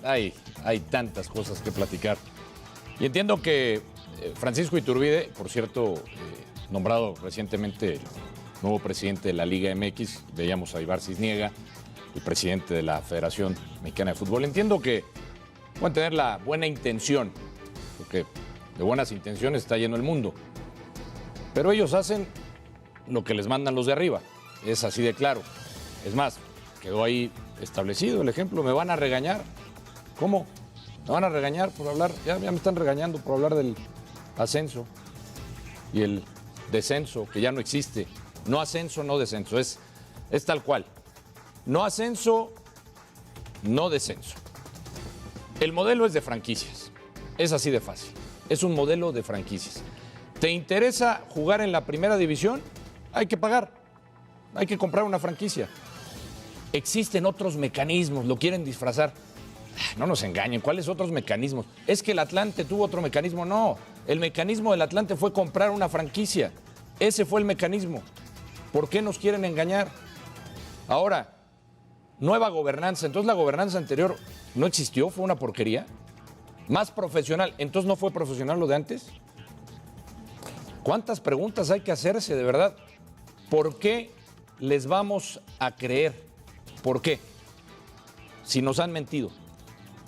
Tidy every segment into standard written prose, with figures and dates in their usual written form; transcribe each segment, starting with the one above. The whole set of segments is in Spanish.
hay tantas cosas que platicar. Y entiendo que Francisco Iturbide, por cierto, nombrado recientemente el nuevo presidente de la Liga MX, veíamos a Ibar Cisniega, el presidente de la Federación Mexicana de Fútbol. Entiendo que pueden tener la buena intención, porque de buenas intenciones está lleno el mundo, pero ellos hacen lo que les mandan los de arriba, es así de claro. Es más, quedó ahí establecido el ejemplo, ¿me van a regañar? ¿Cómo? ¿Me van a regañar por hablar? Ya me están regañando por hablar del ascenso y el descenso, que ya no existe. No ascenso, no descenso, es tal cual. No ascenso, no descenso. El modelo es de franquicias, es así de fácil. Es un modelo de franquicias. ¿Te interesa jugar en la primera división? Hay que pagar, hay que comprar una franquicia. Existen otros mecanismos, lo quieren disfrazar. No nos engañen, ¿cuáles otros mecanismos? Es que el Atlante tuvo otro mecanismo. No, el mecanismo del Atlante fue comprar una franquicia. Ese fue el mecanismo. ¿Por qué nos quieren engañar? Ahora, nueva gobernanza. Entonces la gobernanza anterior no existió, fue una porquería. Más profesional. Entonces no fue profesional lo de antes. ¿Cuántas preguntas hay que hacerse de verdad? ¿Por qué les vamos a creer? ¿Por qué? Si nos han mentido.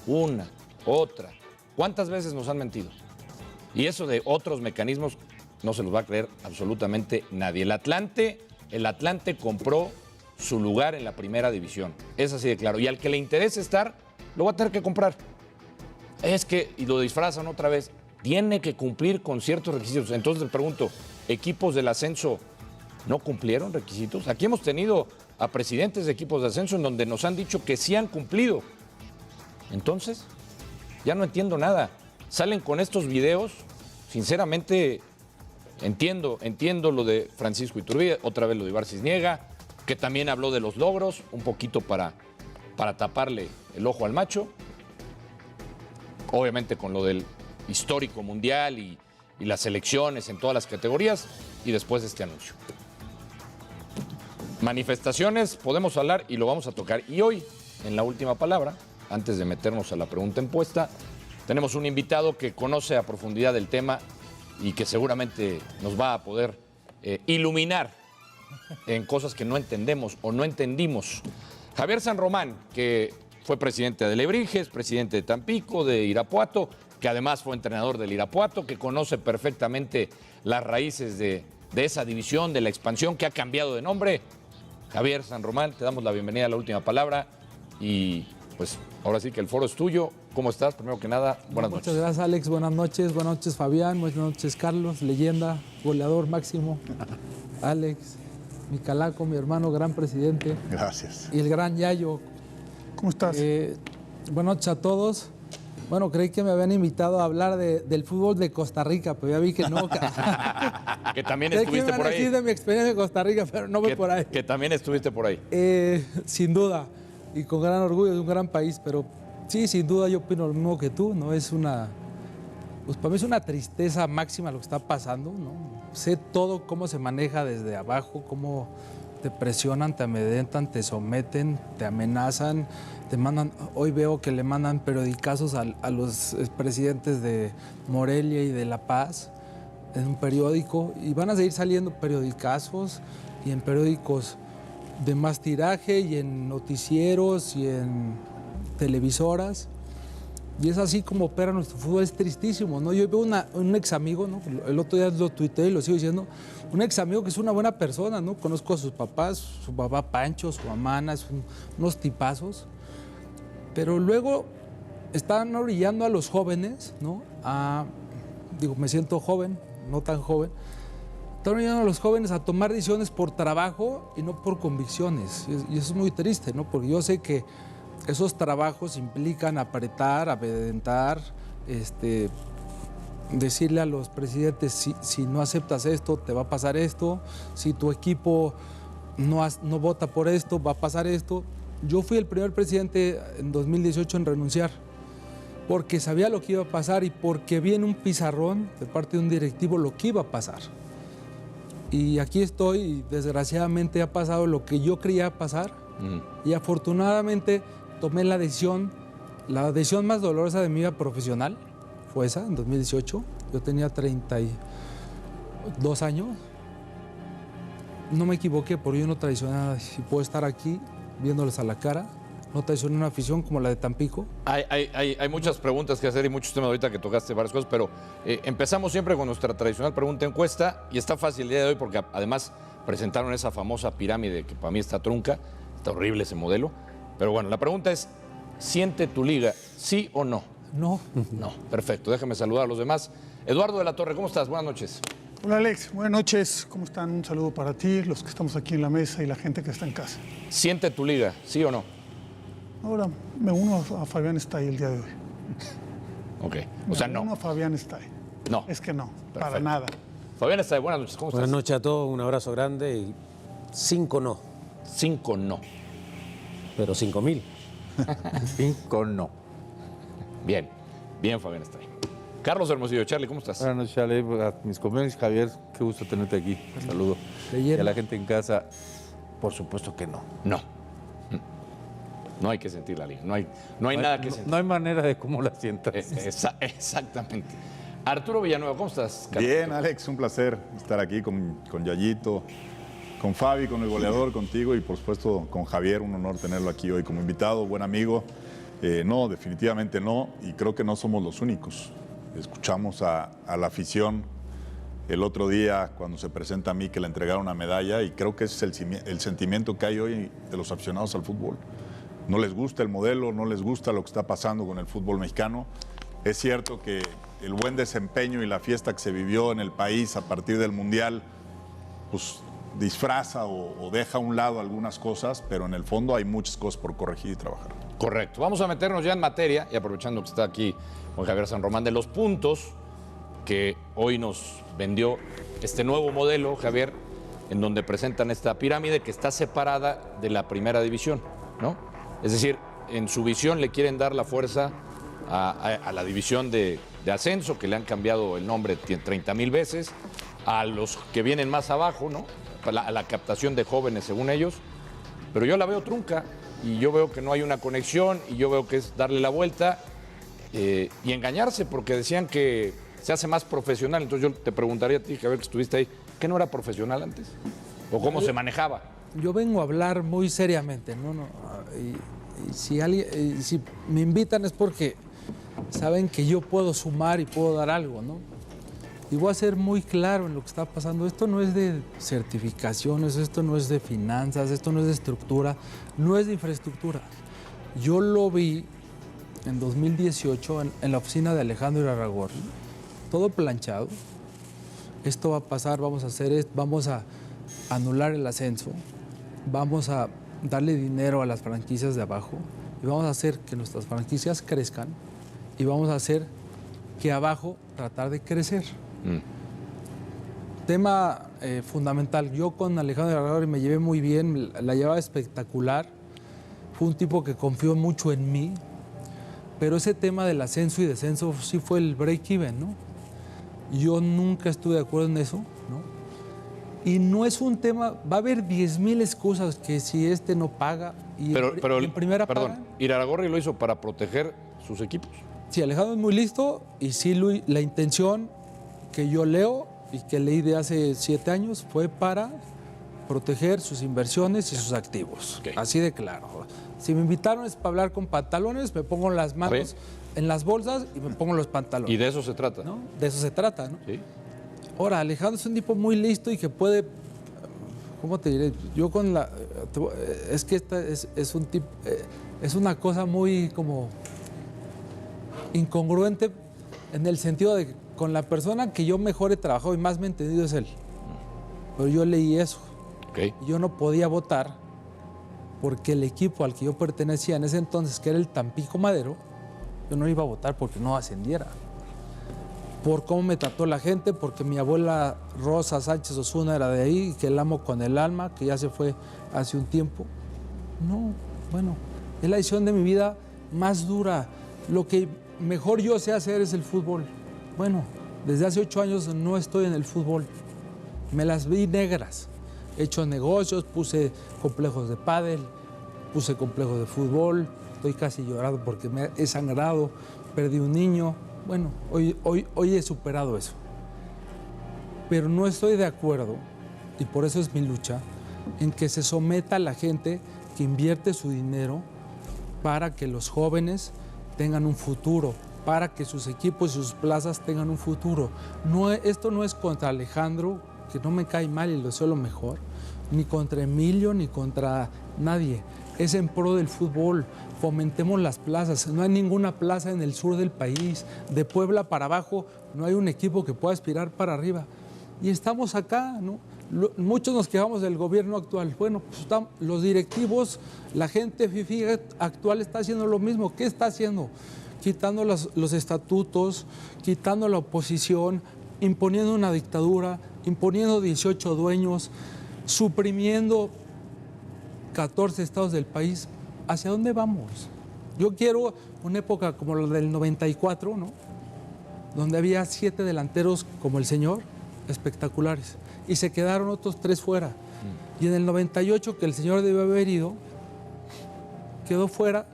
Una, otra. ¿Cuántas veces nos han mentido? Y eso de otros mecanismos no se los va a creer absolutamente nadie. El Atlante compró su lugar en la primera división. Es así de claro. Y al que le interese estar, lo va a tener que comprar. Es que, y lo disfrazan otra vez, tiene que cumplir con ciertos requisitos. Entonces le pregunto, ¿equipos del ascenso no cumplieron requisitos? Aquí hemos tenido a presidentes de equipos de ascenso en donde nos han dicho que sí han cumplido. Entonces, ya no entiendo nada. Salen con estos videos, sinceramente, entiendo lo de Francisco Iturbide, otra vez lo de Ibar Cisniega, que también habló de los logros, un poquito para taparle el ojo al macho. Obviamente con lo del histórico mundial y las elecciones en todas las categorías, y después este anuncio. Manifestaciones, podemos hablar y lo vamos a tocar. Y hoy, en la última palabra, antes de meternos a la pregunta impuesta, tenemos un invitado que conoce a profundidad el tema y que seguramente nos va a poder iluminar en cosas que no entendemos o no entendimos. Javier San Román, que fue presidente de Alebrijes, presidente de Tampico, de Irapuato, que además fue entrenador del Irapuato, que conoce perfectamente las raíces de esa división, de la expansión, que ha cambiado de nombre. Javier San Román, te damos la bienvenida a la última palabra y pues ahora sí que el foro es tuyo. ¿Cómo estás? Primero que nada, buenas noches. Muchas gracias, Alex. Buenas noches Fabián, buenas noches Carlos, leyenda, goleador máximo. Alex, mi calaco, mi hermano, gran presidente. Gracias. Y el gran Yayo. ¿Cómo estás? Buenas noches a todos. Bueno, creí que me habían invitado a hablar del fútbol de Costa Rica, pero ya vi que no. Que también estuviste por ahí. Sí, de mi experiencia en Costa Rica, pero no voy por ahí. Que también estuviste por ahí. Sin duda, y con gran orgullo, es un gran país, pero sí, sin duda yo opino lo mismo que tú, ¿no? Pues para mí es una tristeza máxima lo que está pasando, ¿no? Sé todo cómo se maneja desde abajo, cómo te presionan, te amedrentan, te someten, te amenazan, te mandan. Hoy veo que le mandan periodicazos a los presidentes de Morelia y de La Paz en un periódico, y van a seguir saliendo periodicazos y en periódicos de más tiraje y en noticieros y en televisoras. Y es así como opera nuestro fútbol, es tristísimo, ¿no? Yo veo un ex amigo, ¿no? El otro día lo tuiteé y lo sigo diciendo, un ex amigo que es una buena persona, ¿no? Conozco a sus papás, su papá Pancho, su mamá Ana, son unos tipazos, pero luego están orillando a los jóvenes, ¿no? Me siento joven, no tan joven, están orillando a los jóvenes a tomar decisiones por trabajo y no por convicciones, y eso es muy triste, ¿no? Porque yo sé que esos trabajos implican apretar, amedrentar, decirle a los presidentes, si no aceptas esto, te va a pasar esto, si tu equipo no vota por esto, va a pasar esto. Yo fui el primer presidente en 2018 en renunciar, porque sabía lo que iba a pasar y porque vi en un pizarrón de parte de un directivo lo que iba a pasar. Y aquí estoy y desgraciadamente ha pasado lo que yo creía pasar y afortunadamente tomé la decisión La decisión más dolorosa de mi vida profesional fue esa, en 2018. Yo tenía 32 años. No me equivoqué porque yo no traicioné nada. Si puedo estar aquí viéndoles a la cara, no traicioné una afición como la de Tampico. Hay muchas preguntas que hacer y muchos temas ahorita que tocaste varias cosas, pero empezamos siempre con nuestra tradicional pregunta encuesta y está fácil el día de hoy porque además presentaron esa famosa pirámide que para mí está trunca, está horrible ese modelo. Pero bueno, la pregunta es, ¿siente tu liga, sí o no? No. No, perfecto. Déjame saludar a los demás. Eduardo de la Torre, ¿cómo estás? Buenas noches. Hola Alex, buenas noches. ¿Cómo están? Un saludo para ti, los que estamos aquí en la mesa y la gente que está en casa. ¿Siente tu liga, sí o no? Ahora me uno a Fabián Stay el día de hoy. Ok, o sea, Me no. uno a Fabián Stay. No. Es que no, para Perfecto. nada. Fabián está de buenas noches, ¿cómo estás? Buenas noches a todos, un abrazo grande y 5 no, 5 no. pero 5.000. 5 no. Bien, bien Fabián está ahí. Carlos Hermosillo, Charlie, ¿cómo estás? Buenas noches, Ale, a mis compañeros. Javier, qué gusto tenerte aquí. Saludo. Leyenda. Y a la gente en casa, por supuesto que no. No. No hay que sentir la liga, no hay nada que sentir. No hay manera de cómo la sientas. Exactamente. Arturo Villanueva, ¿cómo estás? Carlos? Bien, Alex, un placer estar aquí con Yayito, con Fabi, con el goleador, contigo y por supuesto con Javier. Un honor tenerlo aquí hoy como invitado, buen amigo. No, definitivamente no, y creo que no somos los únicos. Escuchamos a la afición el otro día cuando se presenta a mí que le entregaron una medalla y creo que ese es el sentimiento que hay hoy de los aficionados al fútbol. No les gusta el modelo, no les gusta lo que está pasando con el fútbol mexicano. Es cierto que el buen desempeño y la fiesta que se vivió en el país a partir del Mundial, pues disfraza o deja a un lado algunas cosas, pero en el fondo hay muchas cosas por corregir y trabajar. Correcto. Vamos a meternos ya en materia y aprovechando que está aquí Juan Javier San Román, de los puntos que hoy nos vendió este nuevo modelo, Javier, en donde presentan esta pirámide que está separada de la primera división, ¿no? Es decir, en su visión le quieren dar la fuerza a la división de ascenso, que le han cambiado el nombre 30,000 veces, a los que vienen más abajo, ¿no? A la captación de jóvenes, según ellos, pero yo la veo trunca y yo veo que no hay una conexión y yo veo que es darle la vuelta y engañarse, porque decían que se hace más profesional. Entonces yo te preguntaría a ti, Javier, que estuviste ahí, ¿qué no era profesional antes? ¿O cómo se manejaba? Yo vengo a hablar muy seriamente, ¿no? Y si me invitan es porque saben que yo puedo sumar y puedo dar algo, ¿no? Y voy a ser muy claro en lo que está pasando. Esto no es de certificaciones, esto no es de finanzas, esto no es de estructura, no es de infraestructura. Yo lo vi en 2018 en la oficina de Alejandro Irarrágorri, todo planchado. Esto va a pasar, vamos a hacer esto, vamos a anular el ascenso, vamos a darle dinero a las franquicias de abajo y vamos a hacer que nuestras franquicias crezcan y vamos a hacer que abajo tratar de crecer. Tema fundamental. Yo con Alejandro Irarrágorri me llevé muy bien, la llevaba espectacular. Fue un tipo que confió mucho en mí, pero ese tema del ascenso y descenso sí fue el break-even, ¿no? Yo nunca estuve de acuerdo en eso, ¿no? Y no es un tema, va a haber 10,000 excusas que si este no paga y Pero en primera perdón, pagan. Irarrágorri lo hizo para proteger sus equipos. Sí, Alejandro es muy listo y sí, la intención que yo leo y que leí de hace 7 años fue para proteger sus inversiones y sus activos. Ok. Así de claro. Si me invitaron es para hablar con pantalones, me pongo las manos en las bolsas y me pongo los pantalones. Y de eso se trata. ¿No? De eso se trata, ¿no? ¿Sí? Ahora, Alejandro es un tipo muy listo y que puede, ¿cómo te diré? Yo con la, es que esta es un tipo, es una cosa muy como incongruente en el sentido de que con la persona que yo mejor he trabajado y más me he entendido es él. Pero yo leí eso. Ok. Y yo no podía votar porque el equipo al que yo pertenecía en ese entonces, que era el Tampico Madero, yo no iba a votar porque no ascendiera. Por cómo me trató la gente, porque mi abuela Rosa Sánchez Osuna era de ahí, que la amo con el alma, que ya se fue hace un tiempo. No, bueno, es la decisión de mi vida más dura. Lo que mejor yo sé hacer es el fútbol. Bueno, desde hace 8 años no estoy en el fútbol. Me las vi negras. He hecho negocios, puse complejos de pádel, puse complejos de fútbol, estoy casi llorando porque me he sangrado, perdí un niño. Bueno, hoy he superado eso. Pero no estoy de acuerdo, y por eso es mi lucha, en que se someta a la gente que invierte su dinero para que los jóvenes tengan un futuro, para que sus equipos y sus plazas tengan un futuro. Esto no es contra Alejandro, que no me cae mal y lo deseo lo mejor, ni contra Emilio, ni contra nadie. Es en pro del fútbol. Fomentemos las plazas. No hay ninguna plaza en el sur del país. De Puebla para abajo no hay un equipo que pueda aspirar para arriba. Y estamos acá, ¿no? Muchos nos quejamos del gobierno actual. Bueno, pues los directivos, la gente FIFI actual está haciendo lo mismo. ¿Qué está haciendo? Quitando los estatutos, quitando la oposición, imponiendo una dictadura, imponiendo 18 dueños, suprimiendo 14 estados del país. ¿Hacia dónde vamos? Yo quiero una época como la del 94, ¿no? Donde había 7 delanteros como el señor, espectaculares, y se quedaron otros 3 fuera. Y en el 98, que el señor debió haber ido, quedó fuera,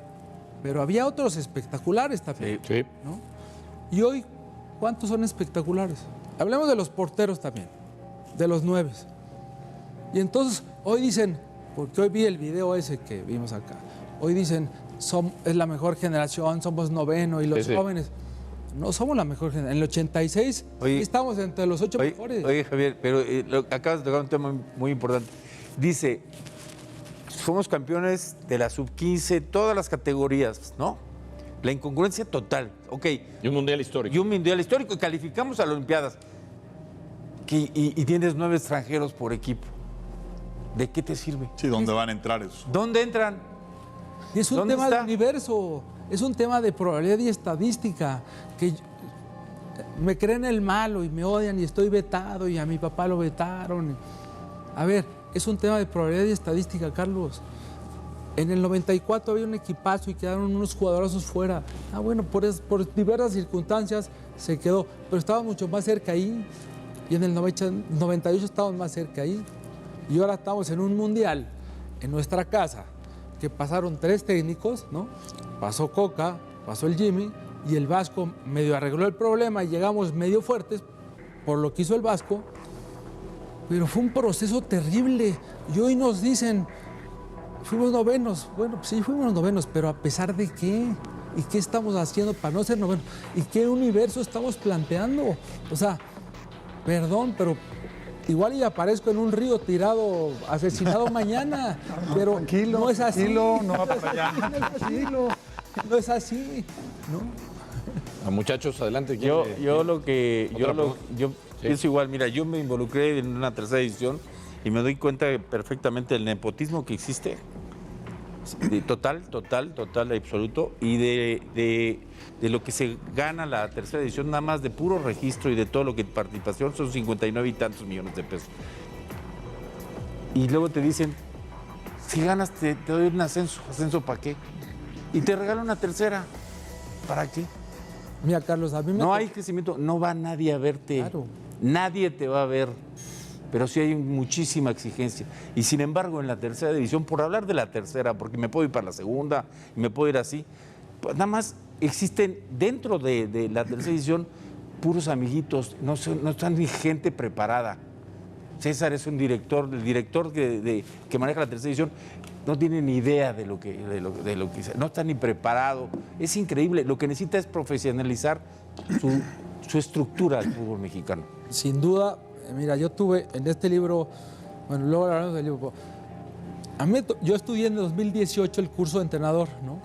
pero había otros espectaculares también. Sí. ¿No? Y hoy, ¿cuántos son espectaculares? Hablemos de los porteros también, de los 9. Y entonces, hoy dicen, porque hoy vi el video ese que vimos acá, hoy dicen, es la mejor generación, somos 9º, y los jóvenes... No somos la mejor generación. En el 86 estamos entre los 8 mejores. Oye, Javier, pero acabas de tocar un tema muy importante. Dice, somos campeones de la sub-15, todas las categorías, ¿no? La incongruencia total, ok. Y un mundial histórico. Y un mundial histórico, y calificamos a las Olimpiadas. Y tienes 9 extranjeros por equipo. ¿De qué te sirve? Sí, ¿dónde van a entrar esos? ¿Dónde entran? Y es un tema de universo, es un tema de probabilidad y estadística, que me creen el malo y me odian y estoy vetado y a mi papá lo vetaron. A ver, es un tema de probabilidad y estadística, Carlos. En el 94 había un equipazo y quedaron unos jugadorazos fuera. Bueno, por diversas circunstancias se quedó, pero estaba mucho más cerca ahí. Y en el 98 estábamos más cerca ahí. Y ahora estamos en un mundial, en nuestra casa, que pasaron 3 técnicos, ¿no? Pasó Coca, pasó el Jimmy, y el Vasco medio arregló el problema y llegamos medio fuertes por lo que hizo el Vasco, pero fue un proceso terrible. Y hoy nos dicen, fuimos 9º. Bueno, pues sí, fuimos 9º, pero ¿a pesar de qué? ¿Y qué estamos haciendo para no ser 9º? ¿Y qué universo estamos planteando? O sea, perdón, pero... igual y aparezco en un río tirado, asesinado mañana, pero tranquilo, no es así. Tranquilo, no va para allá. Tranquilo, no es así, ¿no? Muchachos, adelante. Yo Sí. pienso igual. Mira, yo me involucré en una 3ª división y me doy cuenta perfectamente del nepotismo que existe. Total, absoluto. Y de lo que se gana la 3ª división, nada más de puro registro y de todo lo que participación, son 59 y tantos millones de pesos. Y luego te dicen, si ganas te doy un ascenso. ¿Ascenso para qué? Y te regalan una 3ª. ¿Para qué? Mira, Carlos, a mí me... No hay crecimiento, no va nadie a verte. Claro. Nadie te va a ver. Pero sí hay muchísima exigencia. Y sin embargo, en la 3ª división, por hablar de la 3ª, porque me puedo ir para la 2ª y me puedo ir así, pues nada más existen dentro de la 3ª división puros amiguitos, no están ni gente preparada. César es un director, el director que maneja la 3ª división, no tiene ni idea de lo que no está ni preparado. Es increíble. Lo que necesita es profesionalizar su estructura del fútbol mexicano. Sin duda, mira, yo tuve en este libro, bueno, luego hablaremos del libro, yo estudié en 2018 el curso de entrenador, ¿no?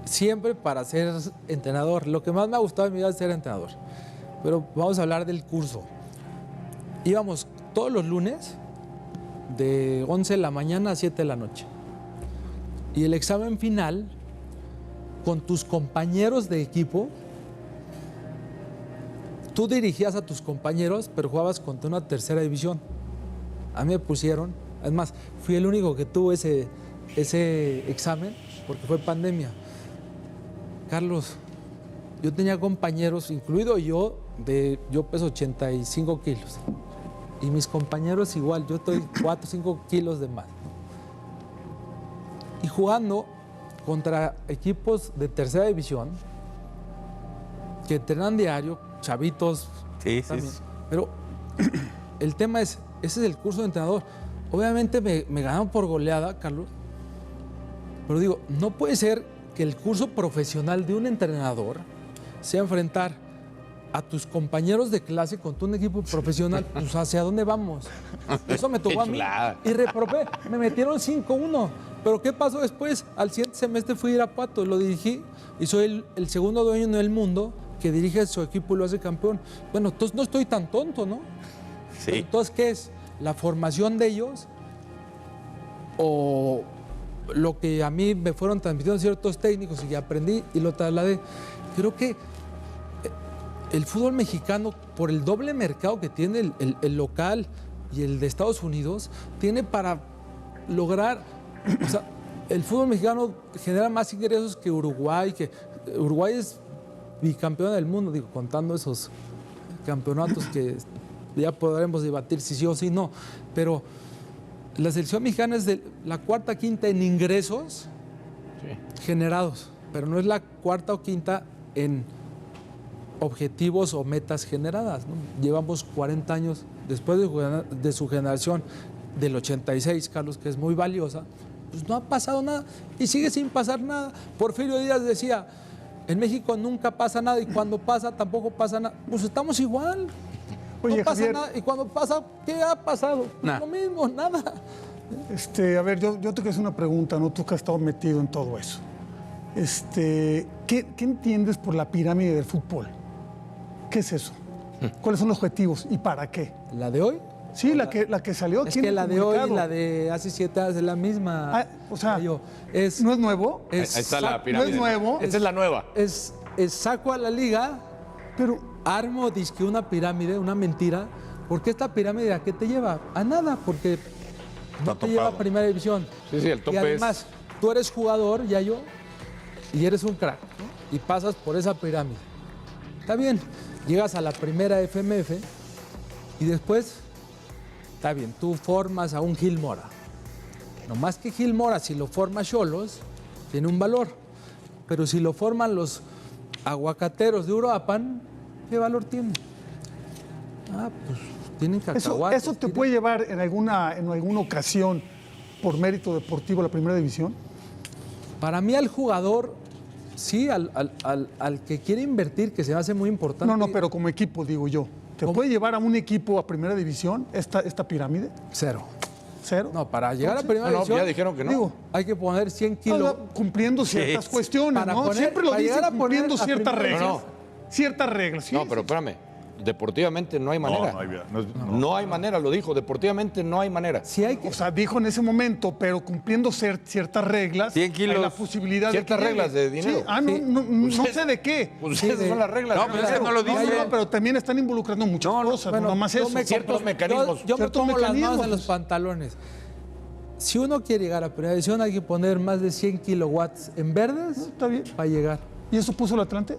Siempre para ser entrenador. Lo que más me ha gustado en mi vida es ser entrenador. Pero vamos a hablar del curso. Íbamos todos los lunes de 11 de la mañana a 7 de la noche. Y el examen final, con tus compañeros de equipo, tú dirigías a tus compañeros, pero jugabas contra una 3ª división. A mí me pusieron, es más, fui el único que tuvo ese examen, porque fue pandemia. Carlos, yo tenía compañeros, incluido yo peso 85 kilos. Y mis compañeros igual, yo estoy 4 o 5 kilos de más. Y jugando, contra equipos de tercera división que entrenan diario, chavitos. Sí, también. sí. Pero el tema es, ese es el curso de entrenador. Obviamente me ganaron por goleada, Carlos. Pero digo, no puede ser que el curso profesional de un entrenador sea enfrentar a tus compañeros de clase contra un equipo profesional. Pues, ¿hacia dónde vamos? Eso me tocó a mí. chulada. Y reprobé. Me metieron 5-1. Pero ¿qué pasó después? Al siguiente semestre fui a Irapuato, lo dirigí y soy el segundo dueño en el mundo que dirige su equipo y lo hace campeón. Bueno, entonces no estoy tan tonto, ¿no? Sí. Entonces, ¿qué es? ¿La formación de ellos? ¿O lo que a mí me fueron transmitiendo ciertos técnicos y que aprendí y lo trasladé? Creo que el fútbol mexicano, por el doble mercado que tiene el local y el de Estados Unidos, tiene para lograr... O sea, el fútbol mexicano genera más ingresos que Uruguay, Uruguay es bicampeón del mundo, digo, contando esos campeonatos que ya podremos debatir si sí o si no, pero la selección mexicana es de la cuarta, quinta en ingresos generados, pero no es la cuarta o quinta en objetivos o metas generadas, ¿no? Llevamos 40 años después de su generación del 86, Carlos, que es muy valiosa, pues no ha pasado nada y sigue sin pasar nada. Porfirio Díaz decía, en México nunca pasa nada y cuando pasa tampoco pasa nada. Pues estamos igual. Oye, no pasa Javier, nada. Y cuando pasa, ¿qué ha pasado? Nah. Lo mismo, nada. a ver, yo te quiero hacer una pregunta, ¿no? Tú que has estado metido en todo eso. ¿Qué entiendes por la pirámide del fútbol? ¿Qué es eso? ¿Cuáles son los objetivos y para qué? ¿La de hoy? Sí, la que salió aquí Es en que el la de hoy y comunicado. la de hace 7 años es la misma. Ah, o sea, ¿no es nuevo, Ahí está la pirámide. no es nuevo. Esta es la nueva. es saco a la liga, pero armo disque una pirámide, una mentira, porque esta pirámide ¿a qué te lleva? A nada, porque no Está te lleva a topado. primera división. Sí, sí, el tope y es- además, tú eres jugador, Yayo, y eres un crack, ¿no? Y pasas por esa pirámide. Está bien, llegas a la primera FMF y después, está bien, tú formas a un Gil Mora. No más que Gil Mora, si lo forma Xolos, tiene un valor. Pero si lo forman los aguacateros de Uruapan, ¿qué valor tiene? Ah, pues tienen cacahuates. eso te tienen- puede llevar en alguna ocasión por mérito deportivo a la primera división. Para mí al jugador, sí, al que quiere invertir, que se me hace muy importante. No, pero como equipo, digo yo. ¿Te ¿Cómo? puede llevar a un equipo a primera división esta pirámide? Cero. ¿Cero? No, para llegar a Entonces, primera No, división, ya dijeron que no. Digo, hay que poner 100 kilos. cumpliendo ciertas cuestiones, Para ¿no? poner- Siempre lo para dicen, llegar a poner cumpliendo a ciertas primera reglas. división. Ciertas reglas, sí. No, pero espérame. Deportivamente no hay manera. no hay vida, no es- No hay manera, lo dijo. Deportivamente no hay manera. Sí hay que... O sea, dijo en ese momento, pero cumpliendo ciertas reglas, 100 kilos. hay la posibilidad Ciertas de que reglas llegue. de dinero. Sí. Ah, no, Sí. no sé de qué. Pues Sí, esas son las reglas. No, pero es que no lo No, dice. no, pero también están involucrando muchas cosas, no nomás yo eso. me Ciertos compro- mecanismos. Yo me Ciertos pongo las manos mecanismos, en los pues. pantalones. Si uno quiere llegar a primera división, hay que poner más de 100 kilowatts en verdes Está bien. para llegar. ¿Y eso puso el Atlante?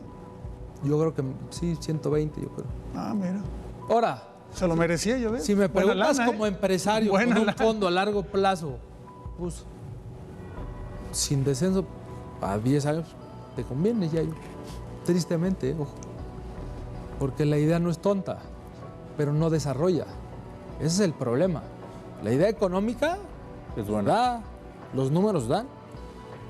Yo creo que sí, 120, yo creo. Ah, mira. Ahora, Se lo merecía, yo veo. si me Buena preguntas lana, como ¿eh? empresario, Buena con un lana. fondo a largo plazo, pues, sin descenso a 10 años, te conviene ya. Tristemente, ojo. Porque la idea no es tonta, pero no desarrolla. Ese es el problema. La idea económica Es buena. da, los números dan,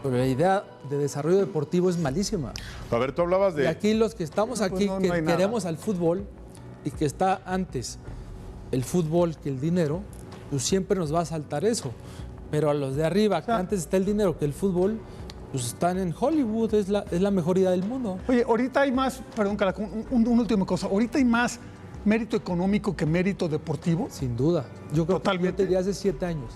pero la idea de desarrollo deportivo es malísima. A ver, tú hablabas Y de... aquí los que estamos Pues aquí, no que hay nada. queremos al fútbol y que está antes el fútbol que el dinero, pues siempre nos va a saltar eso. Pero a los de arriba, que sea- antes está el dinero que el fútbol, pues están en Hollywood, es la mejor idea del mundo. Oye, ahorita hay más, perdón, Calaco, una última cosa. Ahorita hay más mérito económico que mérito deportivo. Sin duda. Yo creo Totalmente. que yo te diría hace 7 años.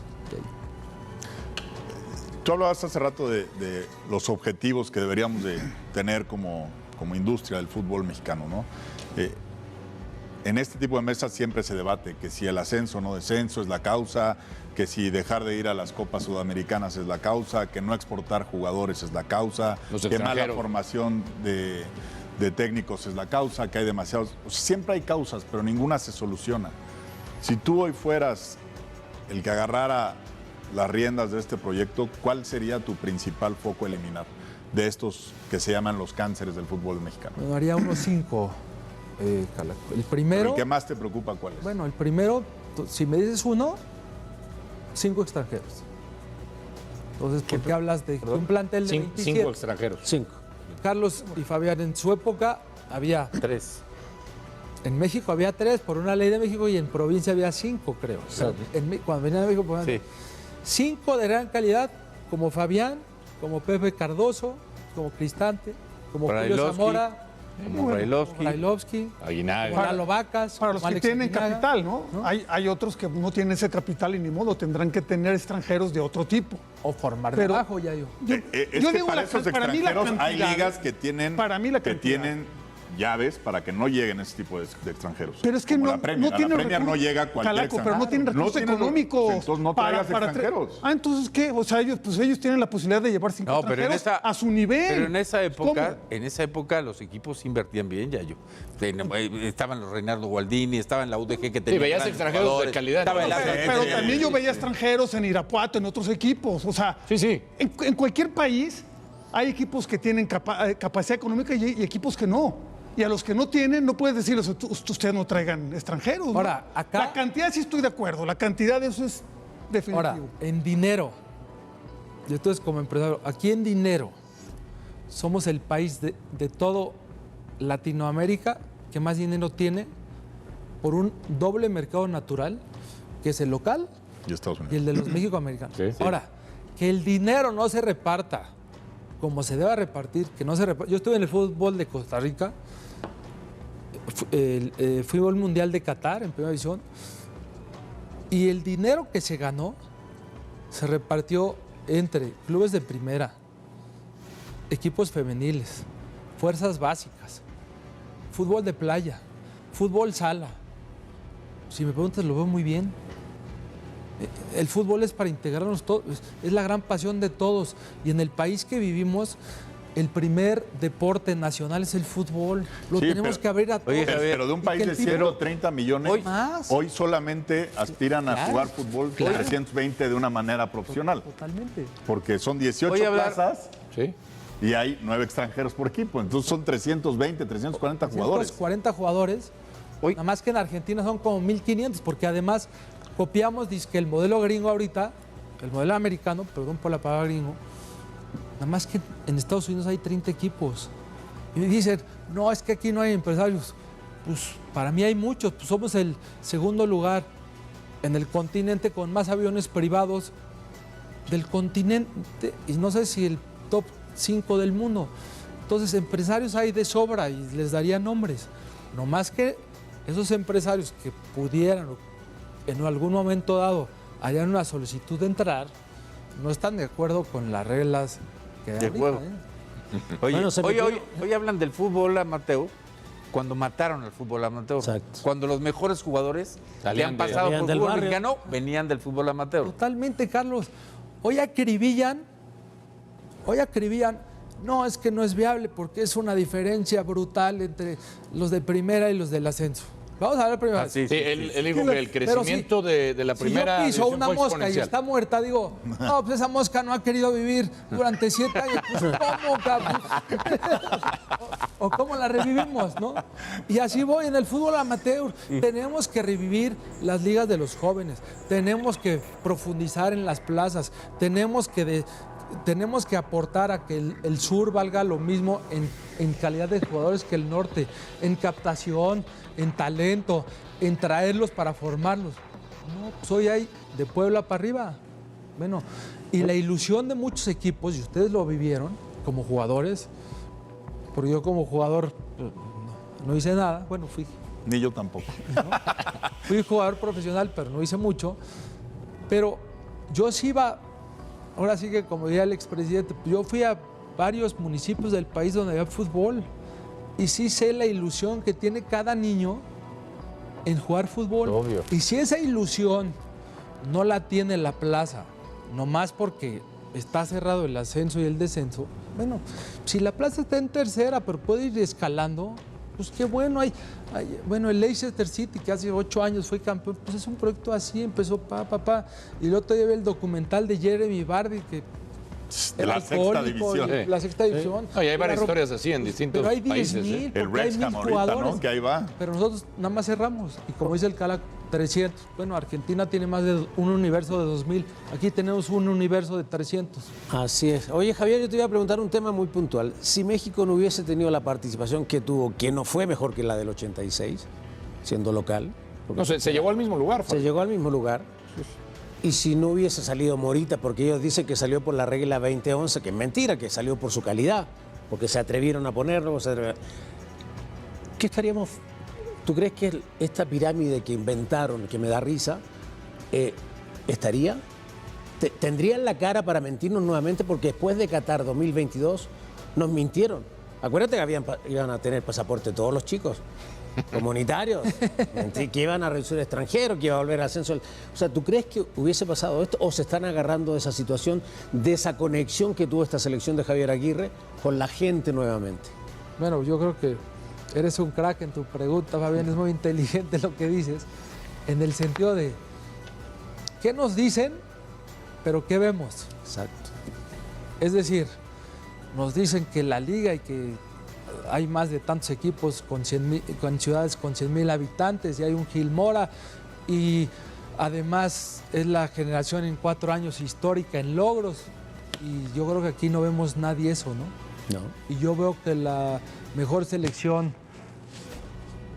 Tú hablabas hace rato de los objetivos que deberíamos de tener como industria del fútbol mexicano, ¿no? En este tipo de mesas siempre se debate que si el ascenso o no descenso es la causa, que si dejar de ir a las Copas Sudamericanas es la causa, que no exportar jugadores es la causa, Los que mala extranjeros. formación de técnicos es la causa, que hay demasiados... o sea, siempre hay causas, pero ninguna se soluciona. Si tú hoy fueras el que agarrara las riendas de este proyecto, ¿cuál sería tu principal foco a eliminar de estos que se llaman los cánceres del fútbol mexicano? Bueno, haría unos 5, Calaco. El Pero primero, ¿el que más te preocupa cuál es? bueno, el primero, si me dices 1, 5 extranjeros. Entonces, ¿por qué hablas de un plantel de 27? 5 extranjeros. 5. Carlos y Fabián, en su época había 3. En México había 3 por una ley de México y en provincia había 5, creo. O sea, cuando venían a México, Sí. 5 de gran calidad, como Fabián, como Pepe Cardoso, como Cristante, como Julio Brailovsky. Zamora, Como Brailovsky. Brailovsky, Aguinaga. como Lalo Vacas, Para los como que Alex tienen Aguinaga, capital, ¿no? Hay otros que no tienen ese capital y ni modo, tendrán que tener extranjeros de otro tipo. O formar Pero- de abajo, ya yo. Es yo que digo para la- esos para mí la extranjeros hay cantidad- ligas que tienen, para mí la que cantidad. tienen llaves para que no lleguen ese tipo de extranjeros. Pero es que Como no, la Premier. no A tienen la Premier no recursos. llega cualquier Calaco, pero extranjero. no tienen recursos tienen- económicos. Entonces no traigas tra- extranjeros. Entonces, ¿qué? O sea, ellos tienen la posibilidad de llevar 5 No, pero en extranjeros esa, a su nivel. Pero ¿Cómo? en esa época los equipos invertían bien, ya yo. Estaban los Reinaldo Gualdini, estaba en la UDG que tenía veías grandes extranjeros de jugadores, calidad. Estaba el No, Atlas, Pero también yo veía extranjeros en Irapuato, en otros equipos. O sea, Sí. en cualquier país hay equipos que tienen capacidad económica y equipos que no. Y a los que no tienen, no puedes decirles, ustedes no traigan extranjeros. ¿no? Ahora, acá- La cantidad sí estoy de acuerdo, la cantidad de eso es definitivo. Ahora, en dinero, y entonces como empresario, aquí en dinero, somos el país de todo Latinoamérica que más dinero tiene por un doble mercado natural, que es el local Y Estados y Unidos. el de los mexicoamericanos. Sí, sí. Ahora, que el dinero no se reparta como se debe repartir, que no se reparta. Yo estuve en el fútbol de Costa Rica, el fútbol mundial de Qatar en primera división, y el dinero que se ganó se repartió entre clubes de primera, equipos femeniles, fuerzas básicas, fútbol de playa, fútbol sala. Si me preguntas, lo veo muy bien. El fútbol es para integrarnos todos, es la gran pasión de todos. Y en el país que vivimos, el primer deporte nacional es el fútbol. Lo Sí, tenemos pero- que abrir a todos. Oye, Pero de un Y país que de el tipo- 130 millones, Hoy- Más. hoy solamente aspiran a Claro, jugar fútbol con 320 de una manera profesional. Totalmente. Porque son 18 Voy a hablar- plazas Sí. y hay 9 extranjeros por equipo. Entonces son 320, 340 jugadores. 40 jugadores. Hoy- Nada más que en Argentina son como 1.500, porque además copiamos dizque el modelo gringo ahorita, el modelo americano, perdón por la palabra gringo, nada más que en Estados Unidos hay 30 equipos. Y me dicen, no, es que aquí no hay empresarios. Pues para mí hay muchos, pues somos el segundo lugar en el continente con más aviones privados del continente, y no sé si el top 5 del mundo. Entonces, empresarios hay de sobra y les daría nombres. No más que esos empresarios que pudieran o en algún momento dado harían una solicitud de entrar, no están de acuerdo con las reglas que hay De ahorita, juego. Oye, Bueno, se oye, metió- hoy hablan del fútbol amateur cuando mataron al fútbol amateur. Exacto. Cuando los mejores jugadores que Salían han de- pasado Venían por del el fútbol barrio. mexicano venían del fútbol amateur. Totalmente, Carlos. Hoy acribillan, no, es que no es viable porque es una diferencia brutal entre los de primera y los del ascenso. Vamos a ver primero. Ah, sí, Sí, él dijo Pero que el si- crecimiento de la primera Si yo piso división una fue mosca y exponencial. está muerta, digo, no, pues esa mosca no ha querido vivir durante 7 años. Pues, ¿cómo, cabrón? o cómo la revivimos, ¿no? Y así voy en el fútbol amateur. Tenemos que revivir las ligas de los jóvenes. Tenemos que profundizar en las plazas. Tenemos que aportar a que el sur valga lo mismo en calidad de jugadores que el norte, en captación, en talento, en traerlos para formarlos. No, pues hoy hay de Puebla para arriba. Bueno, y la ilusión de muchos equipos, y ustedes lo vivieron como jugadores, porque yo como jugador no hice nada, bueno, Ni yo tampoco. fui jugador profesional, pero no hice mucho. Pero yo sí iba, ahora sí que como diría el expresidente, yo fui a varios municipios del país donde había fútbol y sí sé la ilusión que tiene cada niño en jugar fútbol. Obvio. Y si esa ilusión no la tiene la plaza, nomás porque está cerrado el ascenso y el descenso, bueno, si la plaza está en tercera, pero puede ir escalando, pues qué bueno. Bueno, el Leicester City, que hace 8 años fue campeón, pues es un proyecto así, empezó Y el otro día vi el documental de Jeremy Vardy, que De la sexta división. La sexta división. No, y hay varias historias así en distintos pero hay países. 10,000, El porque hay Wrexham 1,000 ahorita, jugadores. ¿no? Que ahí va. Pero nosotros nada más cerramos. Y como dice el Cala, 300. Bueno, Argentina tiene más de un universo de 2,000. Aquí tenemos un universo de 300. Así es. Oye, Javier, yo te iba a preguntar un tema muy puntual. Si México no hubiese tenido la participación que tuvo, que no fue mejor que la del 86, siendo local. No, se llegó al mismo lugar. Se llegó al mismo lugar. Y si no hubiese salido Morita, porque ellos dicen que salió por la regla 2011, que es mentira, que salió por su calidad, porque se atrevieron a ponerlo. ¿Qué estaríamos? ¿Tú crees que esta pirámide que inventaron, que me da risa, estaría? ¿Tendrían la cara para mentirnos nuevamente? Porque después de Qatar 2022 nos mintieron. Acuérdate que iban a tener pasaporte todos los chicos comunitarios, que iban a reducir extranjeros, que iba a volver al ascenso. O sea, ¿tú crees que hubiese pasado esto o se están agarrando de esa situación, de esa conexión que tuvo esta selección de Javier Aguirre con la gente nuevamente? Bueno, yo creo que eres un crack en tu pregunta, Fabián. Es muy inteligente lo que dices, en el sentido de ¿qué nos dicen, pero qué vemos? Exacto. Es decir, nos dicen que la liga y que hay más de tantos equipos con ciudades con 100,000 habitantes y hay un Gil Mora y además es la generación en 4 años histórica en logros y yo creo que aquí no vemos nadie eso, ¿no? No. Y yo veo que la mejor selección,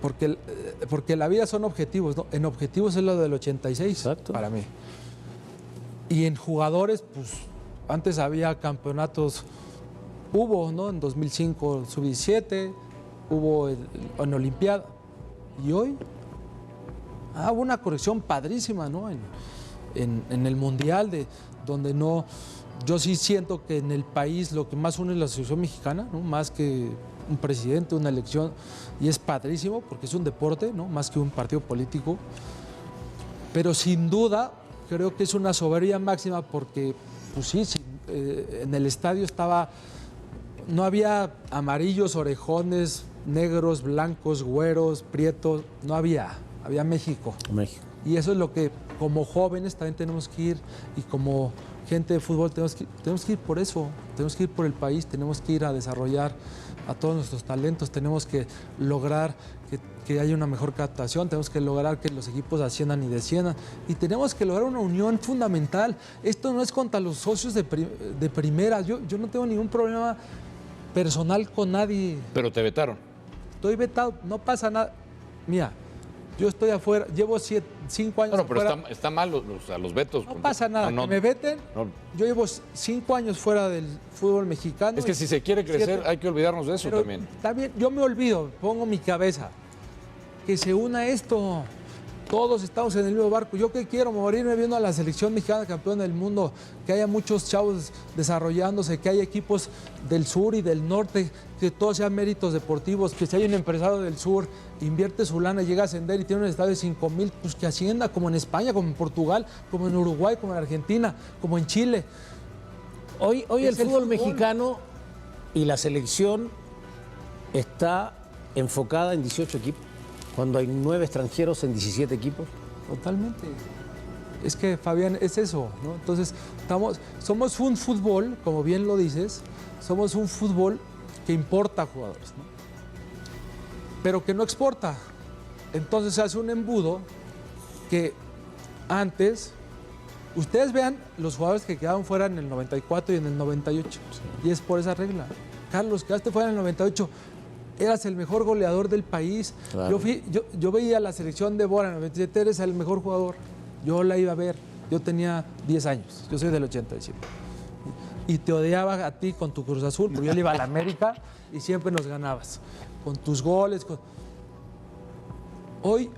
porque la vida son objetivos, ¿no? En objetivos es lo del 86, Exacto. Para mí. Y en jugadores, pues antes había campeonatos. Hubo, ¿no? En 2005 sub-17, hubo en Olimpiada. Y hoy hubo una corrección padrísima, ¿no? En el Mundial, donde no. Yo sí siento que en el país lo que más une es la selección mexicana, ¿no? Más que un presidente, una elección. Y es padrísimo porque es un deporte, ¿no? Más que un partido político. Pero sin duda, creo que es una soberbia máxima porque, pues sí, en el estadio no había amarillos, orejones, negros, blancos, güeros, prietos, no había México. México. Y eso es lo que como jóvenes también tenemos que ir y como gente de fútbol tenemos que ir por eso, tenemos que ir por el país, tenemos que ir a desarrollar a todos nuestros talentos, tenemos que lograr que haya una mejor captación, tenemos que lograr que los equipos asciendan y desciendan y tenemos que lograr una unión fundamental. Esto no es contra los socios de primera, yo no tengo ningún problema personal con nadie. Pero te vetaron. Estoy vetado, no pasa nada. Mira, yo estoy afuera, llevo 5 años Bueno, pero afuera. está mal los vetos. No pasa nada, No, que me veten. no. Yo llevo 5 años fuera del fútbol mexicano. Es que si se quiere crecer, 7. hay que olvidarnos de eso Pero también. yo me olvido, pongo mi cabeza. Que se una esto. Todos estamos en el mismo barco. Yo que quiero morirme viendo a la selección mexicana campeón del mundo, que haya muchos chavos desarrollándose, que haya equipos del sur y del norte, que todos sean méritos deportivos, que si hay un empresario del sur, invierte su lana, llega a ascender y tiene un estadio de 5,000, pues que ascienda como en España, como en Portugal, como en Uruguay, como en Argentina, como en Chile. Hoy el Es el fútbol fútbol. mexicano y la selección está enfocada en 18 equipos, cuando hay 9 extranjeros en 17 equipos. Totalmente. Es que, Fabián, es eso, ¿no? Entonces, somos un fútbol, como bien lo dices, somos un fútbol que importa jugadores, ¿no? Pero que no exporta. Entonces se hace un embudo que antes, ustedes vean los jugadores que quedaron fuera en el 94 y en el 98, y es por esa regla. Carlos, quedaste fuera en el 98, eras el mejor goleador del país. Claro. Yo veía la selección de Bora en el 97, eres el mejor jugador. Yo la iba a ver. Yo tenía 10 años. Yo soy del 87. Y te odiaba a ti con tu Cruz Azul, porque yo le iba a la América y siempre nos ganabas. Con tus goles. Hoy,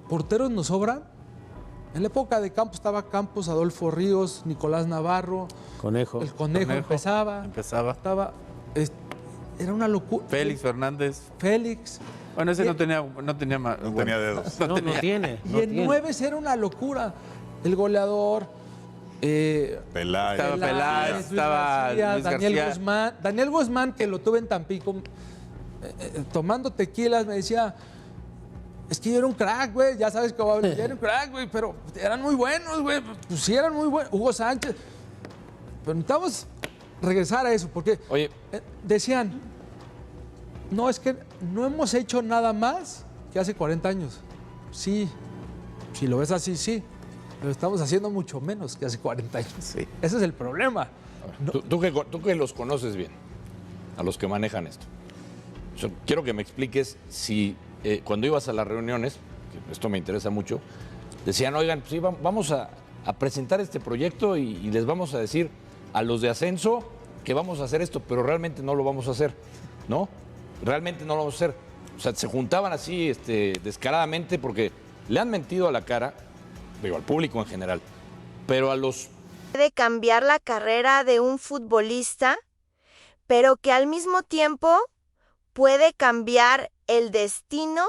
porteros nos sobran. En la época de Campos estaba Campos, Adolfo Ríos, Nicolás Navarro. Conejo. El Conejo empezaba. Era una locura. Félix Fernández. Félix. Bueno, ese no tenía más. No tenía dedos. No tiene. Y en 9 era una locura. El goleador. Peláez. Estaba Peláez, Luis estaba García, Luis Daniel García. Guzmán. Daniel Guzmán, que lo tuve en Tampico, tomando tequilas, me decía, es que yo era un crack, güey, ya sabes cómo hablo, yo era un crack, güey, pero eran muy buenos, güey, pues sí eran muy buenos. Hugo Sánchez. Pero necesitamos regresar a eso, porque Oye. decían, no, es que no hemos hecho nada más que hace 40 años. Sí, si lo ves así, sí, pero estamos haciendo mucho menos que hace 40 años. Sí. Ese es el problema. No. Tú que los conoces bien, a los que manejan esto. Yo quiero que me expliques si cuando ibas a las reuniones, que esto me interesa mucho, decían, oigan, pues sí, vamos a presentar este proyecto y les vamos a decir a los de ascenso que vamos a hacer esto, pero realmente no lo vamos a hacer, ¿no? Realmente no lo vamos a hacer. O sea, se juntaban así descaradamente porque le han mentido a la cara, digo, al público en general, pero a los... Puede cambiar la carrera de un futbolista, pero que al mismo tiempo puede cambiar el destino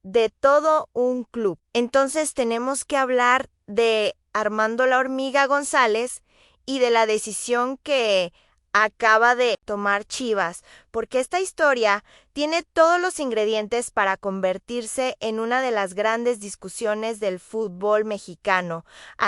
de todo un club. Entonces tenemos que hablar de Armando La Hormiga González y de la decisión que acaba de tomar Chivas, porque esta historia tiene todos los ingredientes para convertirse en una de las grandes discusiones del fútbol mexicano.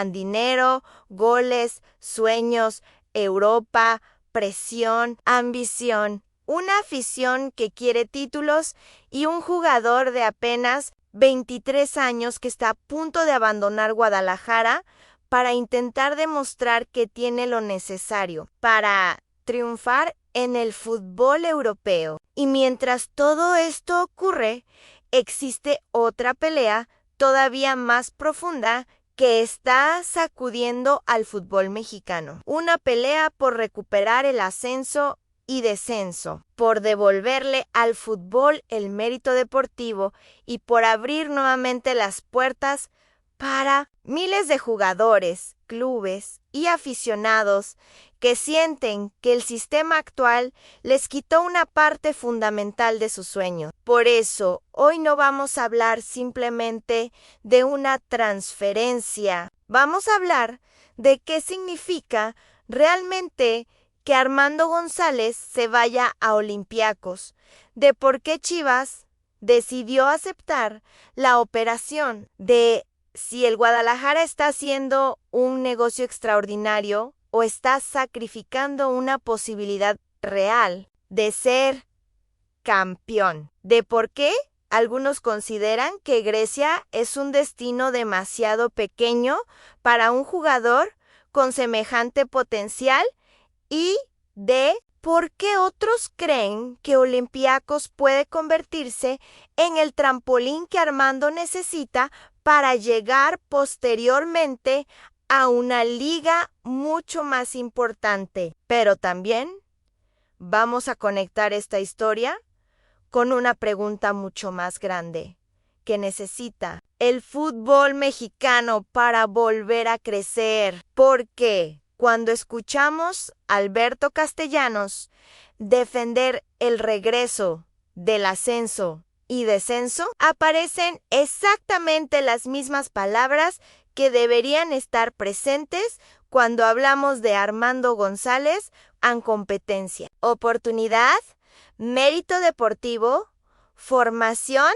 Dinero, goles, sueños, Europa, presión, ambición, una afición que quiere títulos y un jugador de apenas 23 años que está a punto de abandonar Guadalajara para intentar demostrar que tiene lo necesario para triunfar en el fútbol europeo. Y mientras todo esto ocurre, existe otra pelea todavía más profunda que está sacudiendo al fútbol mexicano. Una pelea por recuperar el ascenso y descenso, por devolverle al fútbol el mérito deportivo y por abrir nuevamente las puertas para miles de jugadores, clubes y aficionados que sienten que el sistema actual les quitó una parte fundamental de su sueño. Por eso, hoy no vamos a hablar simplemente de una transferencia. Vamos a hablar de qué significa realmente que Armando González se vaya a Olympiacos, de por qué Chivas decidió aceptar la operación, de si el Guadalajara está haciendo un negocio extraordinario o está sacrificando una posibilidad real de ser campeón. ¿De por qué? Algunos consideran que Grecia es un destino demasiado pequeño para un jugador con semejante potencial y de por qué otros creen que Olympiacos puede convertirse en el trampolín que Armando necesita para llegar posteriormente a una liga mucho más importante. Pero también vamos a conectar esta historia con una pregunta mucho más grande que necesita el fútbol mexicano para volver a crecer. Porque cuando escuchamos a Alberto Castellanos defender el regreso del ascenso y descenso, aparecen exactamente las mismas palabras que deberían estar presentes cuando hablamos de Armando González en competencia. Oportunidad, mérito deportivo, formación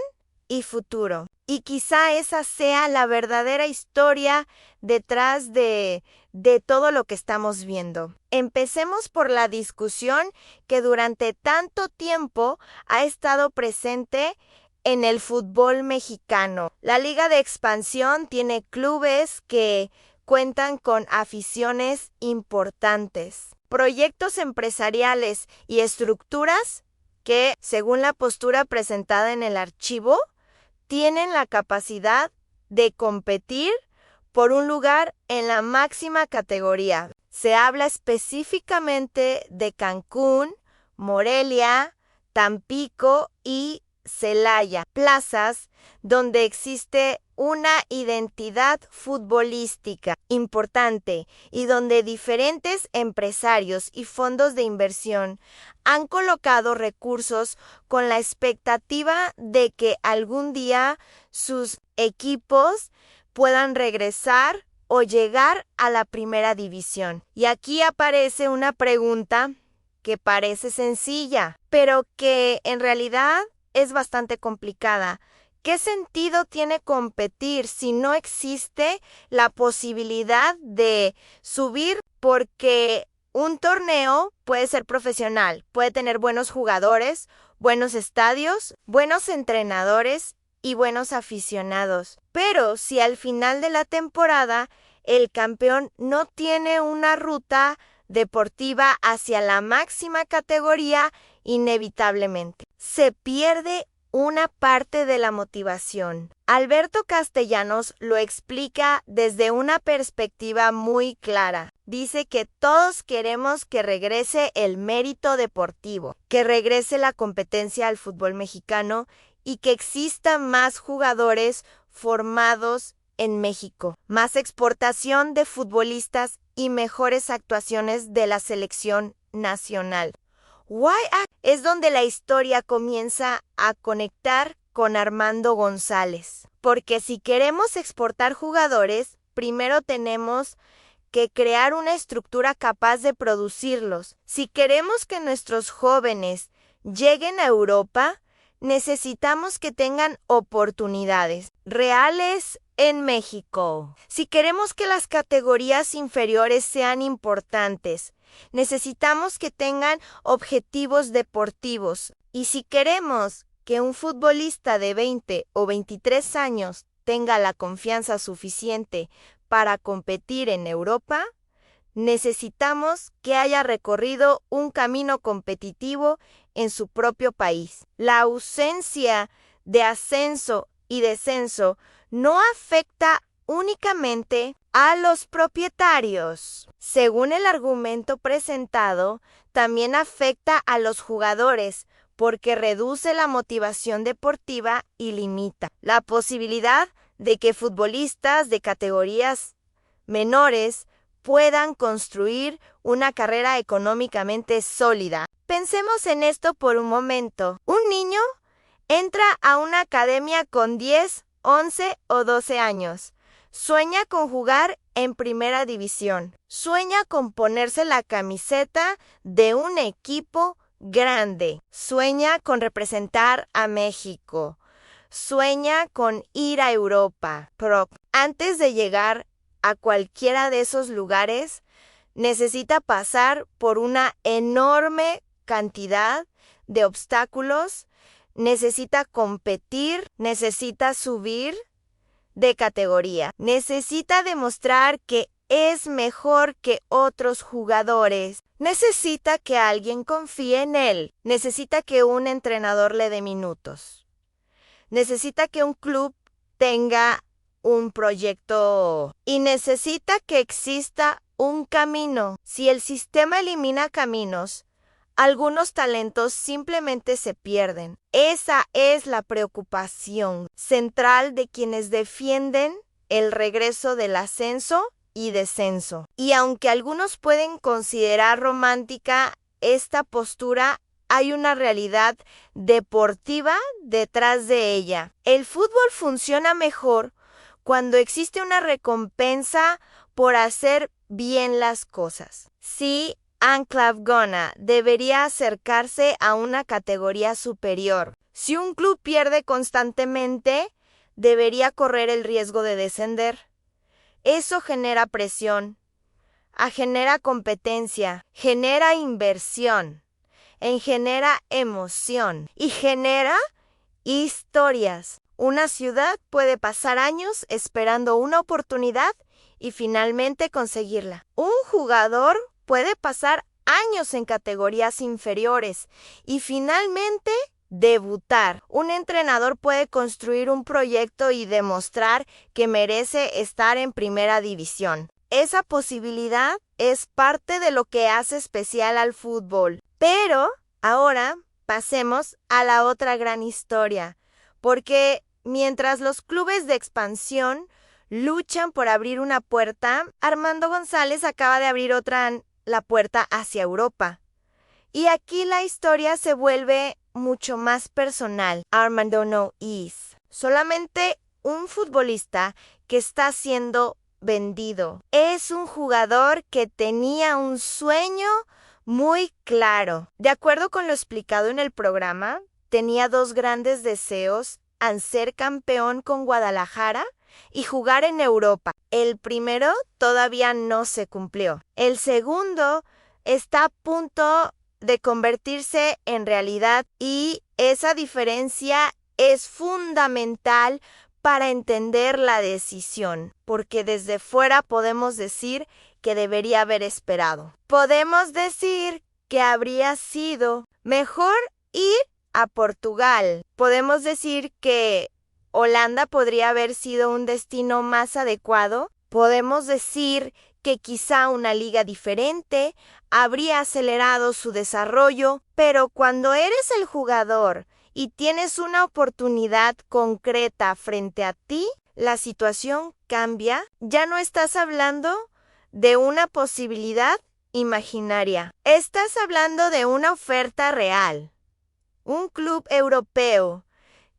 y futuro. Y quizá esa sea la verdadera historia detrás de todo lo que estamos viendo. Empecemos por la discusión que durante tanto tiempo ha estado presente en el fútbol mexicano. La Liga de Expansión tiene clubes que cuentan con aficiones importantes, proyectos empresariales y estructuras que, según la postura presentada en el archivo, tienen la capacidad de competir por un lugar en la máxima categoría. Se habla específicamente de Cancún, Morelia, Tampico y Celaya, plazas donde existe una identidad futbolística importante y donde diferentes empresarios y fondos de inversión han colocado recursos con la expectativa de que algún día sus equipos puedan regresar o llegar a la primera división. Y aquí aparece una pregunta que parece sencilla, pero que en realidad es bastante complicada. ¿Qué sentido tiene competir si no existe la posibilidad de subir? Porque un torneo puede ser profesional, puede tener buenos jugadores, buenos estadios, buenos entrenadores y buenos aficionados. Pero si al final de la temporada el campeón no tiene una ruta deportiva hacia la máxima categoría, inevitablemente se pierde una parte de la motivación. Alberto Castellanos lo explica desde una perspectiva muy clara. Dice que todos queremos que regrese el mérito deportivo, que regrese la competencia al fútbol mexicano y que exista más jugadores formados en México, más exportación de futbolistas y mejores actuaciones de la selección nacional. Es donde la historia comienza a conectar con Armando González. Porque si queremos exportar jugadores, primero tenemos que crear una estructura capaz de producirlos. Si queremos que nuestros jóvenes lleguen a Europa, necesitamos que tengan oportunidades reales en México. Si queremos que las categorías inferiores sean importantes, necesitamos que tengan objetivos deportivos. Y si queremos que un futbolista de 20 o 23 años tenga la confianza suficiente para competir en Europa, necesitamos que haya recorrido un camino competitivo en su propio país. La ausencia de ascenso y descenso no afecta únicamente a los propietarios. Según el argumento presentado, también afecta a los jugadores porque reduce la motivación deportiva y limita la posibilidad de que futbolistas de categorías menores puedan construir una carrera económicamente sólida. Pensemos en esto por un momento. Un niño entra a una academia con 10, 11 o 12 años. Sueña con jugar en primera división. Sueña con ponerse la camiseta de un equipo grande. Sueña con representar a México. Sueña con ir a Europa. Pero antes de llegar a cualquiera de esos lugares, necesita pasar por una enorme cantidad de obstáculos. Necesita competir, necesita subir de categoría. Necesita demostrar que es mejor que otros jugadores. Necesita que alguien confíe en él. Necesita que un entrenador le dé minutos. Necesita que un club tenga un proyecto y necesita que exista un camino. Si el sistema elimina caminos, algunos talentos simplemente se pierden. Esa es la preocupación central de quienes defienden el regreso del ascenso y descenso. Y aunque algunos pueden considerar romántica esta postura, hay una realidad deportiva detrás de ella. El fútbol funciona mejor cuando existe una recompensa por hacer bien las cosas. Sí, Anclavgona debería acercarse a una categoría superior. Si un club pierde constantemente, debería correr el riesgo de descender. Eso genera presión, genera competencia, genera inversión, genera emoción y genera historias. Una ciudad puede pasar años esperando una oportunidad y finalmente conseguirla. Un jugador puede pasar años en categorías inferiores y finalmente debutar. Un entrenador puede construir un proyecto y demostrar que merece estar en primera división. Esa posibilidad es parte de lo que hace especial al fútbol. Pero ahora pasemos a la otra gran historia, porque mientras los clubes de expansión luchan por abrir una puerta, Armando González acaba de abrir la puerta hacia Europa. Y aquí la historia se vuelve mucho más personal. Armando no es solamente un futbolista que está siendo vendido. Es un jugador que tenía un sueño muy claro. De acuerdo con lo explicado en el programa, tenía 2 grandes deseos: al ser campeón con Guadalajara y jugar en Europa. El primero todavía no se cumplió. El segundo está a punto de convertirse en realidad, y esa diferencia es fundamental para entender la decisión, porque desde fuera podemos decir que debería haber esperado. Podemos decir que habría sido mejor ir a Portugal. Podemos decir que Holanda podría haber sido un destino más adecuado. Podemos decir que quizá una liga diferente habría acelerado su desarrollo, pero cuando eres el jugador y tienes una oportunidad concreta frente a ti, la situación cambia. Ya no estás hablando de una posibilidad imaginaria. Estás hablando de una oferta real. Un club europeo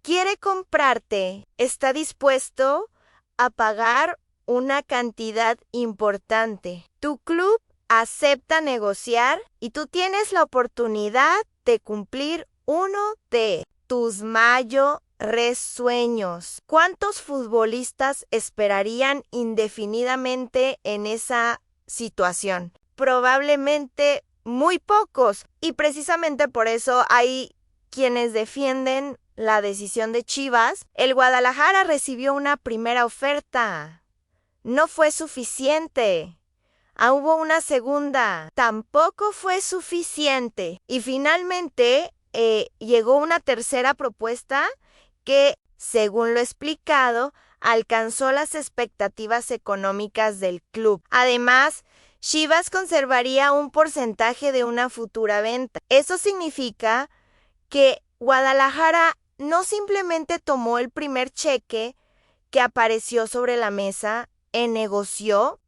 quiere comprarte, está dispuesto a pagar una cantidad importante. Tu club acepta negociar y tú tienes la oportunidad de cumplir uno de tus mayores sueños. ¿Cuántos futbolistas esperarían indefinidamente en esa situación? Probablemente muy pocos. Y precisamente por eso hay quienes defienden la decisión de Chivas. El Guadalajara recibió una primera oferta. No fue suficiente. Hubo una segunda. Tampoco fue suficiente. Y finalmente llegó una tercera propuesta que, según lo explicado, alcanzó las expectativas económicas del club. Además, Chivas conservaría un porcentaje de una futura venta. Eso significa que Guadalajara no simplemente tomó el primer cheque que apareció sobre la mesa, negoció,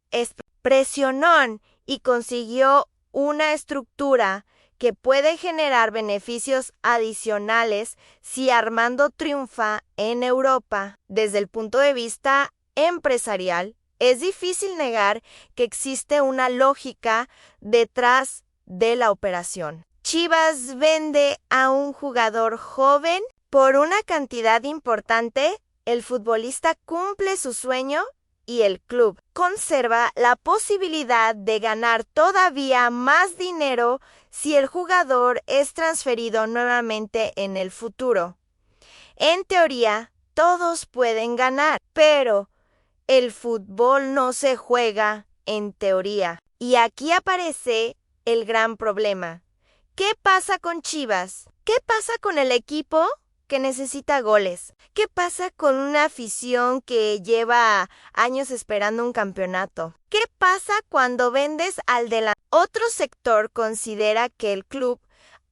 presionó y consiguió una estructura que puede generar beneficios adicionales si Armando triunfa en Europa. Desde el punto de vista empresarial, es difícil negar que existe una lógica detrás de la operación. Chivas vende a un jugador joven por una cantidad importante, el futbolista cumple su sueño y el club conserva la posibilidad de ganar todavía más dinero si el jugador es transferido nuevamente en el futuro. En teoría, todos pueden ganar, pero el fútbol no se juega en teoría. Y aquí aparece el gran problema. ¿Qué pasa con Chivas? ¿Qué pasa con el equipo que necesita goles? ¿Qué pasa con una afición que lleva años esperando un campeonato? ¿Qué pasa cuando vendes al delantero? Otro sector considera que el club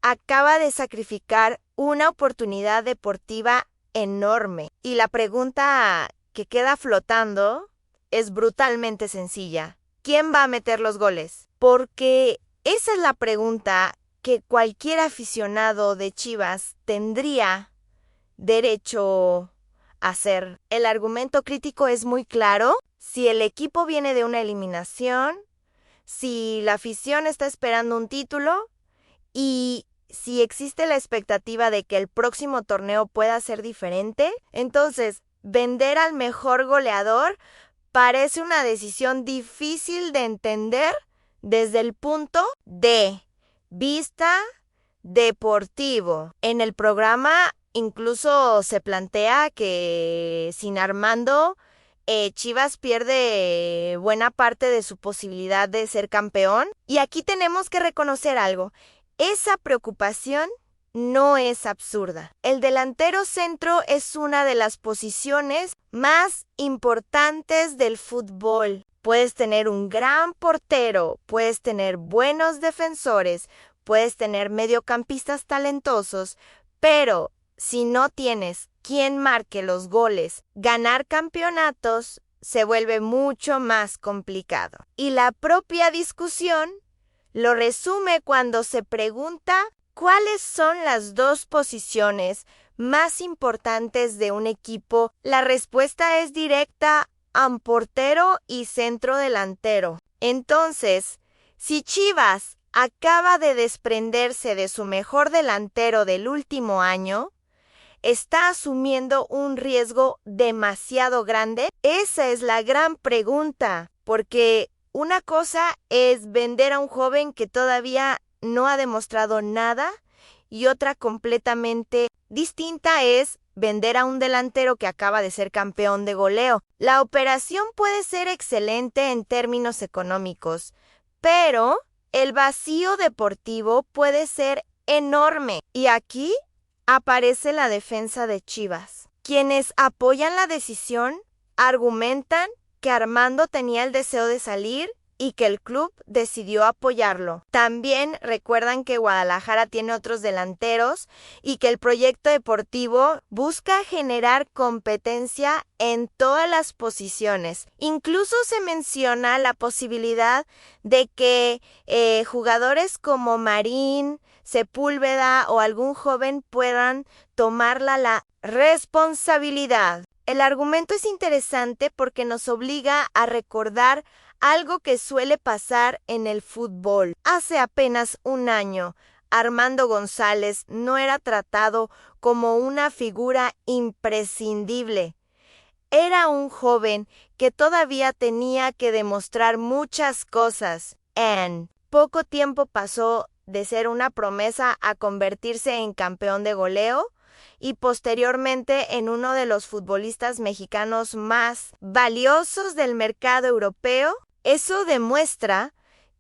acaba de sacrificar una oportunidad deportiva enorme. Y la pregunta que queda flotando es brutalmente sencilla. ¿Quién va a meter los goles? Porque esa es la pregunta que cualquier aficionado de Chivas tendría derecho a hacer. El argumento crítico es muy claro. Si el equipo viene de una eliminación, si la afición está esperando un título y si existe la expectativa de que el próximo torneo pueda ser diferente, entonces vender al mejor goleador parece una decisión difícil de entender desde el punto de vista deportivo. En el programa incluso se plantea que sin Armando, Chivas pierde buena parte de su posibilidad de ser campeón. Y aquí tenemos que reconocer algo. Esa preocupación no es absurda. El delantero centro es una de las posiciones más importantes del fútbol. Puedes tener un gran portero, puedes tener buenos defensores, puedes tener mediocampistas talentosos, pero si no tienes quien marque los goles, ganar campeonatos se vuelve mucho más complicado. Y la propia discusión lo resume cuando se pregunta cuáles son las 2 posiciones más importantes de un equipo. La respuesta es directa: portero y centro delantero. Entonces, si Chivas acaba de desprenderse de su mejor delantero del último año, ¿está asumiendo un riesgo demasiado grande? Esa es la gran pregunta, porque una cosa es vender a un joven que todavía no ha demostrado nada y otra completamente distinta es vender a un delantero que acaba de ser campeón de goleo. La operación puede ser excelente en términos económicos, pero el vacío deportivo puede ser enorme. Y aquí aparece la defensa de Chivas. Quienes apoyan la decisión argumentan que Armando tenía el deseo de salir y que el club decidió apoyarlo. También recuerdan que Guadalajara tiene otros delanteros y que el proyecto deportivo busca generar competencia en todas las posiciones. Incluso se menciona la posibilidad de que jugadores como Marín, Sepúlveda o algún joven puedan tomar la responsabilidad. El argumento es interesante porque nos obliga a recordar algo que suele pasar en el fútbol. Hace apenas un año, Armando González no era tratado como una figura imprescindible. Era un joven que todavía tenía que demostrar muchas cosas. En poco tiempo pasó de ser una promesa a convertirse en campeón de goleo y posteriormente en uno de los futbolistas mexicanos más valiosos del mercado europeo. Eso demuestra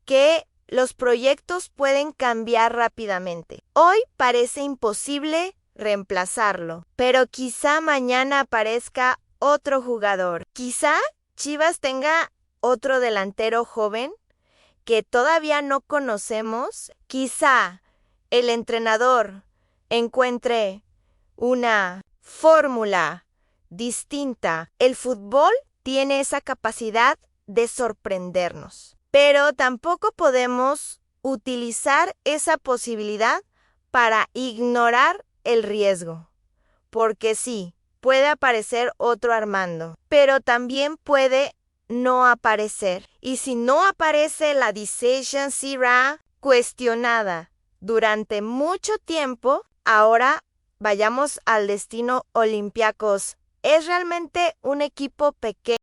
que los proyectos pueden cambiar rápidamente. Hoy parece imposible reemplazarlo, pero quizá mañana aparezca otro jugador. Quizá Chivas tenga otro delantero joven que todavía no conocemos. Quizá el entrenador encuentre una fórmula distinta. El fútbol tiene esa capacidad de sorprendernos, pero tampoco podemos utilizar esa posibilidad para ignorar el riesgo, porque sí, puede aparecer otro Armando, pero también puede no aparecer. Y si no aparece, la decisión será cuestionada durante mucho tiempo. Ahora vayamos al destino Olympiacos. Es realmente un equipo pequeño.